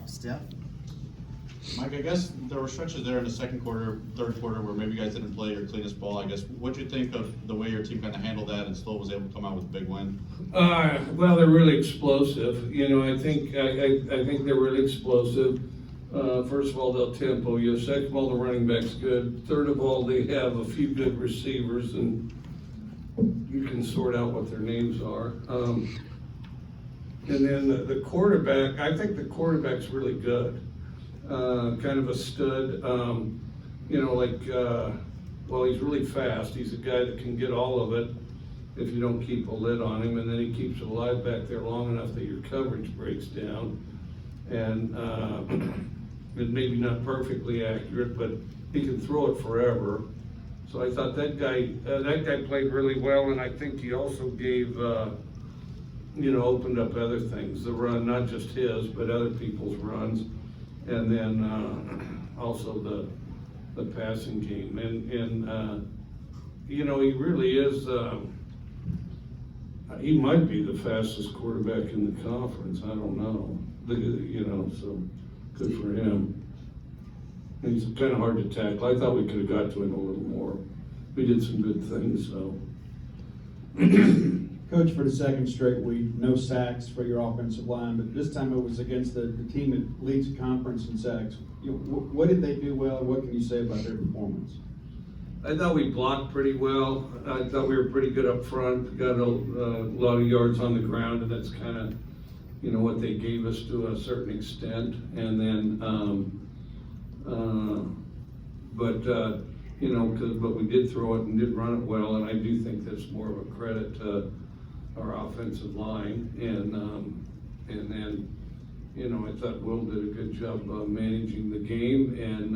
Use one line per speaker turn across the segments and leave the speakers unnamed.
Steph?
Mike, I guess there were stretches there in the second quarter, third quarter, where maybe you guys didn't play your cleanest ball. I guess, what'd you think of the way your team kind of handled that and still was able to come out with a big win?
Well, they're really explosive. You know, I think they're really explosive. First of all, they'll tempo you. Second of all, the running back's good. Third of all, they have a few good receivers, and you can sort out what their names are. And then the quarterback, I think the quarterback's really good. Kind of a stud. You know, well, he's really fast. He's a guy that can get all of it if you don't keep a lid on him, and then he keeps it alive back there long enough that your coverage breaks down. And maybe not perfectly accurate, but he can throw it forever. So I thought that guy played really well, and I think he also gave, you know, opened up other things. The run, not just his, but other people's runs, and then also the passing game. And you know, he really is. He might be the fastest quarterback in the conference. I don't know. You know, so good for him. He's kind of hard to tackle. I thought we could have got to him a little more. We did some good things, so.
Coach, for the second straight week, no sacks for your offensive line, but this time it was against the team that leads the conference in sacks. You know, what did they do well, and what can you say about their performance?
I thought we blocked pretty well. I thought we were pretty good up front. Got a lot of yards on the ground, and that's kind of, you know, what they gave us to a certain extent. And then, you know, but we did throw it and did run it well, and I do think that's more of a credit to our offensive line. And then, you know, I thought Will did a good job managing the game, and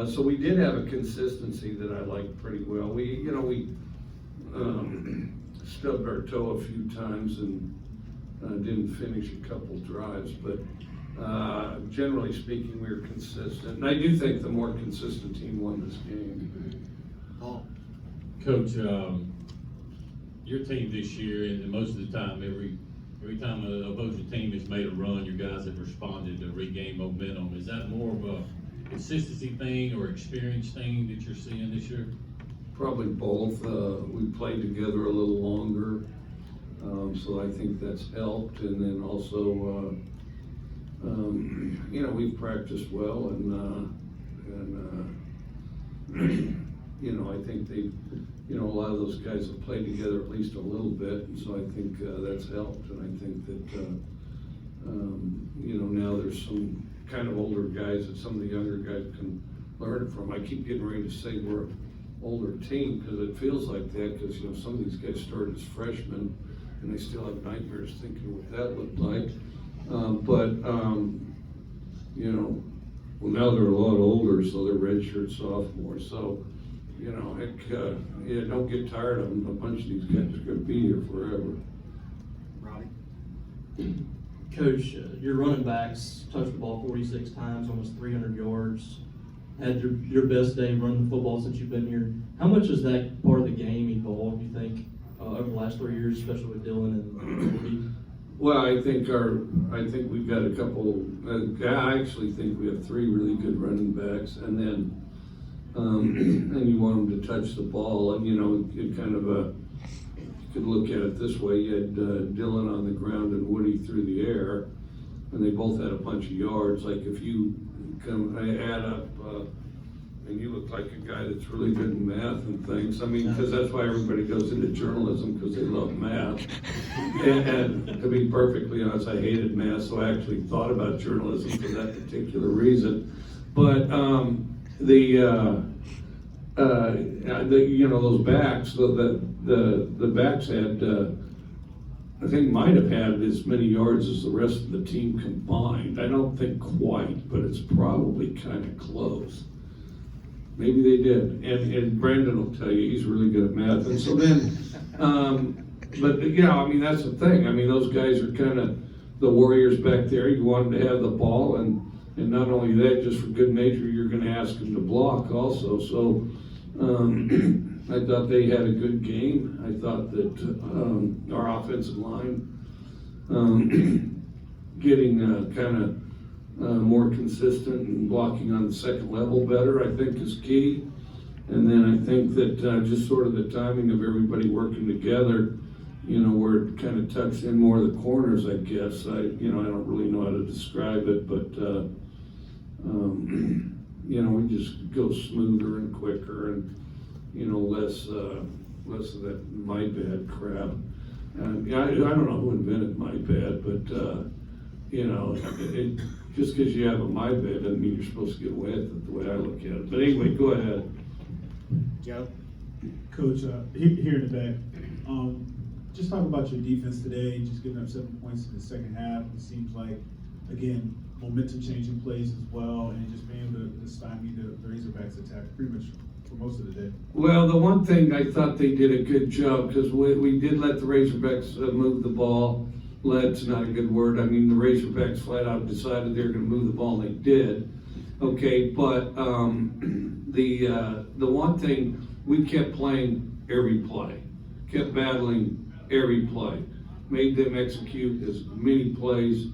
so we did have a consistency that I liked pretty well. We stubbed our toe a few times and didn't finish a couple drives, but generally speaking, we were consistent. And I do think the more consistent team won this game.
Paul?
Coach, your team this year, and most of the time, every time an opposing team has made a run, your guys have responded to regain momentum. Is that more of a consistency thing or experience thing that you're seeing this year?
Probably both. We played together a little longer, so I think that's helped. And then also, you know, we've practiced well, and you know, I think they, you know, a lot of those guys have played together at least a little bit, and so I think that's helped. And I think that, you know, now there's some kind of older guys that some of the younger guys can learn from. I keep getting ready to say we're an older team because it feels like that, because, you know, some of these guys started as freshmen and they still have nightmares thinking what that looked like. You know, well, now they're a lot older, so they're redshirt sophomores. So, you know, heck, yeah, don't get tired of them. A bunch of these guys are going to be here forever.
Robbie?
Coach, your running backs touched the ball 46 times, almost 300 yards. Had your best day running the football since you've been here. How much has that part of the game evolved, you think, over the last 3 years, especially with Dylan and Woody?
Well, I think we've got a couple. I actually think we have three really good running backs, and then and you want them to touch the ball, and you know, it kind of you could look at it this way: you had Dylan on the ground and Woody through the air, and they both had a bunch of yards. Like if you add up, and you look like a guy that's really good in math and things. I mean, because that's why everybody goes into journalism, because they love math. And to be perfectly honest, I hated math, so I actually thought about journalism for that particular reason. But you know, those backs, the backs had, I think might have had as many yards as the rest of the team combined. I don't think quite, but it's probably kind of close. Maybe they did, and Brandon will tell you he's really good at math. And so then, but you know, I mean, that's the thing. I mean, those guys are kind of the warriors back there. You want them to have the ball, and not only that, just for good measure, you're going to ask them to block also. So I thought they had a good game. I thought that our offensive line getting kind of more consistent and blocking on the second level better, I think is key. And then I think that just sort of the timing of everybody working together, where it kind of tucks in more of the corners, I guess. I don't really know how to describe it, but, we just go smoother and quicker and, less of that my bad crap. I don't know who invented my bad, but, just because you have a my bad doesn't mean you're supposed to get away with it, the way I look at it. But anyway, go ahead.
Joe? Coach, here in the back, just talk about your defense today, just giving up 7 points in the second half. It seems like, again, momentum changing plays as well, and just being able to stymie the Razorbacks attack pretty much for most of the day.
Well, the one thing I thought they did a good job, because we did let the Razorbacks move the ball. Let's not a good word. I mean, the Razorbacks flat out decided they were going to move the ball, and they did. Okay, but the one thing, we kept playing every play, kept battling every play, made them execute as many plays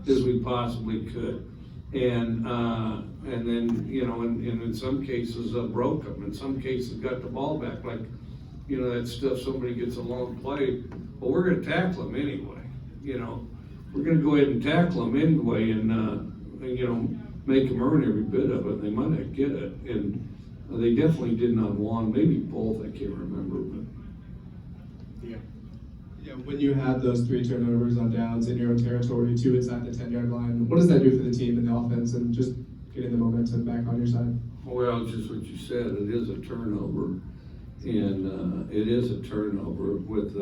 as we possibly could, and then and in some cases broke them. In some cases, got the ball back. Like that stuff. Somebody gets a long play, well, we're going to tackle them anyway. We're going to go ahead and tackle them anyway, and make them earn every bit of it. They might not get it, and they definitely didn't on one, maybe both. I can't remember, but.
Yeah, when you have those 3 turnovers on downs in your own territory, 2 inside the 10-yard line, what does that do for the team and the offense and just getting the momentum back on your side?
Well, just what you said, it is a turnover, and it is a turnover with,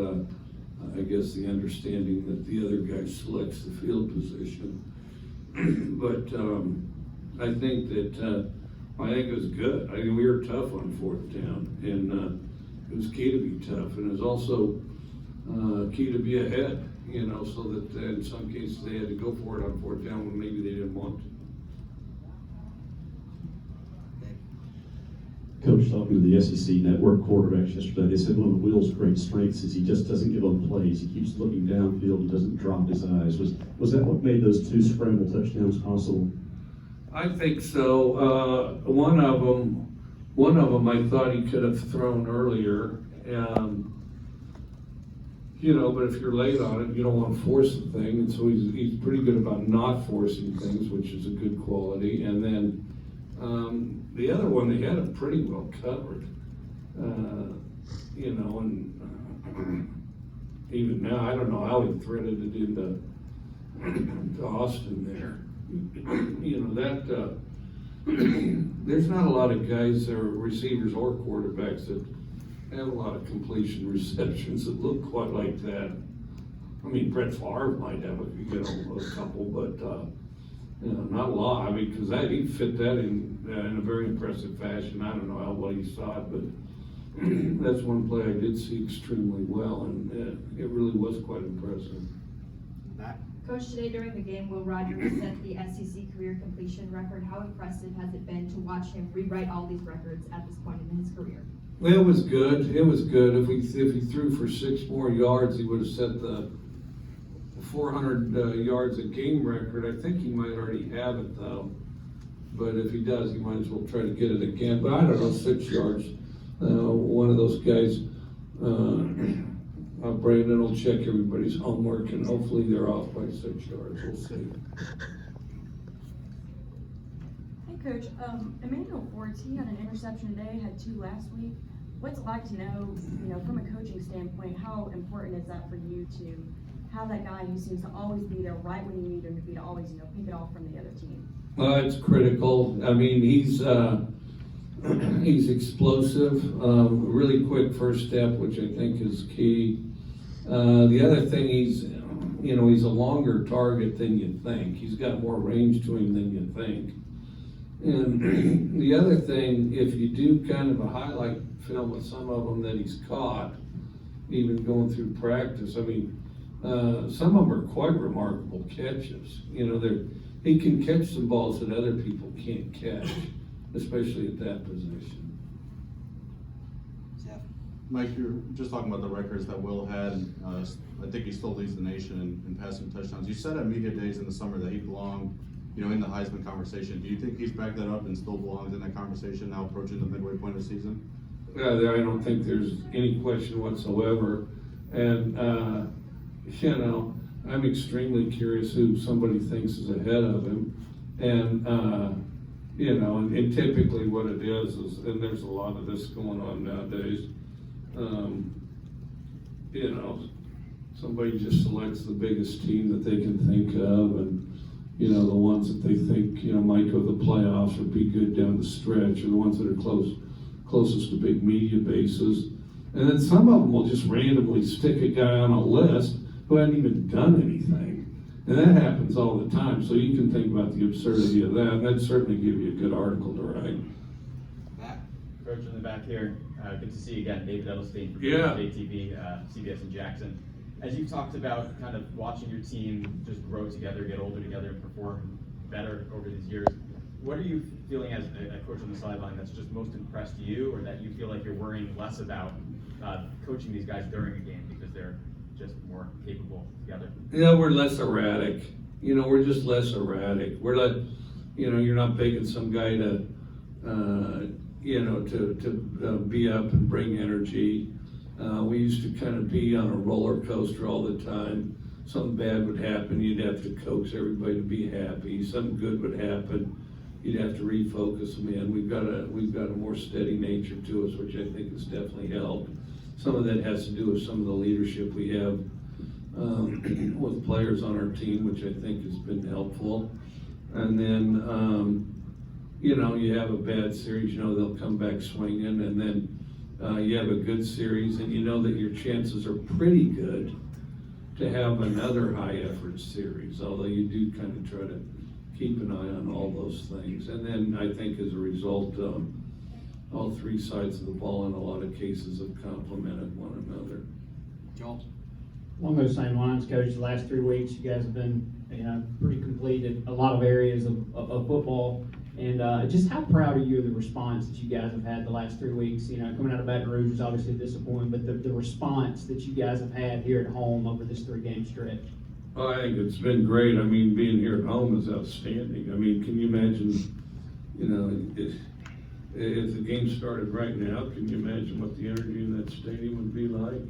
I guess, the understanding that the other guy selects the field position. But I think that, it was good. I mean, we were tough on 4th down, and it was key to be tough, and it was also key to be ahead, so that in some cases they had to go for it on 4th down when maybe they didn't want to.
Coach, talking to the SEC network quarterbacks yesterday, they said one of Will's great strengths is he just doesn't give up plays. He keeps looking downfield and doesn't drop his eyes. Was that what made those 2 scramble touchdowns possible?
I think so. One of them I thought he could have thrown earlier. But if you're late on it, you don't want to force the thing, and so he's pretty good about not forcing things, which is a good quality. And then the other one, they had him pretty well covered, and even now, I don't know how he threaded it into to Austin there. There's not a lot of guys or receivers or quarterbacks that have a lot of completion receptions that look quite like that. I mean, Brett Favre might have a couple, but not a lot. I mean, because he fit that in a very impressive fashion. I don't know how well you saw it, but that's one play I did see extremely well, and it really was quite impressive.
Coach, today during the game, Will Rogers set the SEC career completion record. How impressive has it been to watch him rewrite all these records at this point in his career?
It was good. It was good. If he threw for 6 more yards, he would have set the 400 yards a game record. I think he might already have it though. But if he does, he might as well try to get it again. But I don't know, 6 yards. One of those guys, Brandon will check everybody's homework, and hopefully they're off by 6 yards. We'll see.
Hey Coach, Emmanuel Forts, he had an interception today, had 2 last week. What's it like to know, from a coaching standpoint, how important is that for you to have that guy who seems to always be there right when you need him to be, to always, pick it off from the other team?
It's critical. I mean, he's explosive, really quick first step, which I think is key. The other thing, he's a longer target than you think. He's got more range to him than you think. And the other thing, if you do kind of a highlight film with some of them that he's caught, even going through practice, I mean, some of them are quite remarkable catches. He can catch some balls that other people can't catch, especially at that position.
Mike, you're just talking about the records that Will had. I think he still leads the nation in passing touchdowns. You said at media days in the summer that he belonged, in the Heisman conversation. Do you think he's backed that up and still belongs in that conversation now approaching the midway point of the season?
Yeah, I don't think there's any question whatsoever. And, I'm extremely curious who somebody thinks is ahead of him. And, and typically what it is, and there's a lot of this going on nowadays, somebody just selects the biggest team that they can think of, and, the ones that they think, might go to the playoffs or be good down the stretch, or the ones that are closest to big media bases. And then some of them will just randomly stick a guy on a list who hadn't even done anything. And that happens all the time, so you can think about the absurdity of that, and that'd certainly give you a good article to write.
Coach in the back here, good to see you again, David Edelstein from
Yeah.
JTV, CBS in Jackson. As you've talked about kind of watching your team just grow together, get older together, and perform better over these years, what are you feeling as a coach on the sideline that's just most impressed you, or that you feel like you're worrying less about coaching these guys during a game because they're just more capable together?
We're less erratic. We're just less erratic. We're like, you're not begging some guy to be up and bring energy. We used to kind of be on a roller coaster all the time. Something bad would happen, you'd have to coax everybody to be happy. Something good would happen, you'd have to refocus them in. We've got a more steady nature to us, which I think has definitely helped. Some of that has to do with some of the leadership we have with players on our team, which I think has been helpful. And then, you have a bad series, they'll come back swinging, and then you have a good series, and that your chances are pretty good to have another high-effort series, although you do kind of try to keep an eye on all those things. And then I think as a result, all three sides of the ball in a lot of cases have complemented one another.
Joel?
Along those same lines, Coach, the last 3 weeks, you guys have been, pretty complete in a lot of areas of football. And just how proud are you of the response that you guys have had the last 3 weeks? Coming out of Baton Rouge is obviously a disappointment, but the response that you guys have had here at home over this 3-game stretch.
Well, I think it's been great. Being here at home is outstanding. Can you imagine, if the game started right now, can you imagine what the energy in that stadium would be like?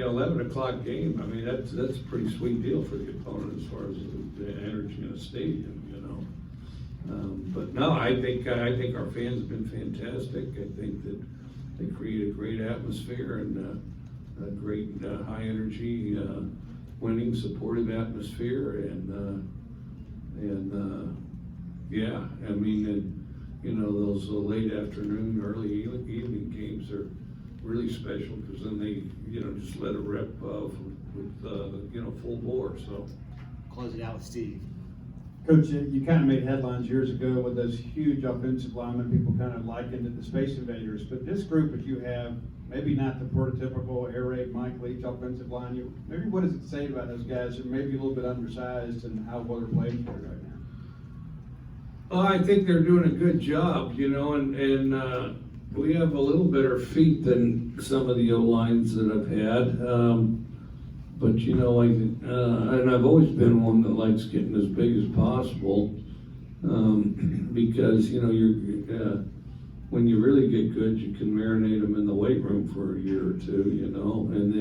11 o'clock game, that's a pretty sweet deal for the opponent as far as the energy in a stadium, But no, I think our fans have been fantastic. I think that they create a great atmosphere and a great high energy, winning, supportive atmosphere, and those late afternoon, early evening games are really special because then they, just let it rip with full bore. So
Close it out with Steve.
Coach, you kind of made headlines years ago with those huge offensive linemen. People kind of likened it to Space Invaders, but this group that you have, maybe not the prototypical air raid Mike Leach offensive line. Maybe what does it say about those guys who are maybe a little bit undersized and how well they're playing for it right now?
Well, I think they're doing a good job, and we have a little better feet than some of the O-lines that I've had. But and I've always been one that likes getting as big as possible, because you're when you really get good, you can marinate them in the weight room for a year or two, and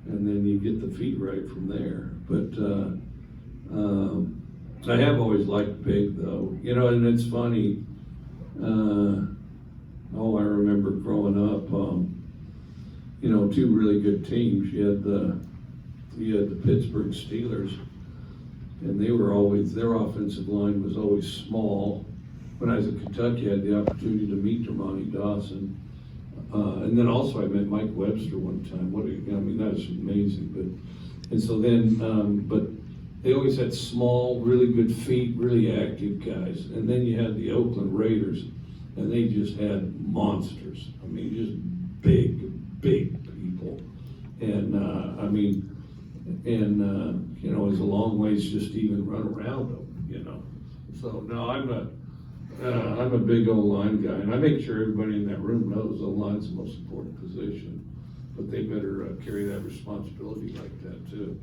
then you get the feet right from there. But I have always liked big though, and it's funny. I remember growing up, two really good teams. You had the Pittsburgh Steelers, and their offensive line was always small. When I was at Kentucky, I had the opportunity to meet Dermontti Dawson. And then also I met Mike Webster one time. That was amazing. But they always had small, really good feet, really active guys. And then you had the Oakland Raiders, and they just had monsters. Just big people. And it was a long ways just to even run around them, So no, I'm a big O-line guy, and I make sure everybody in that room knows O-line's the most important position, but they better carry that responsibility like that too.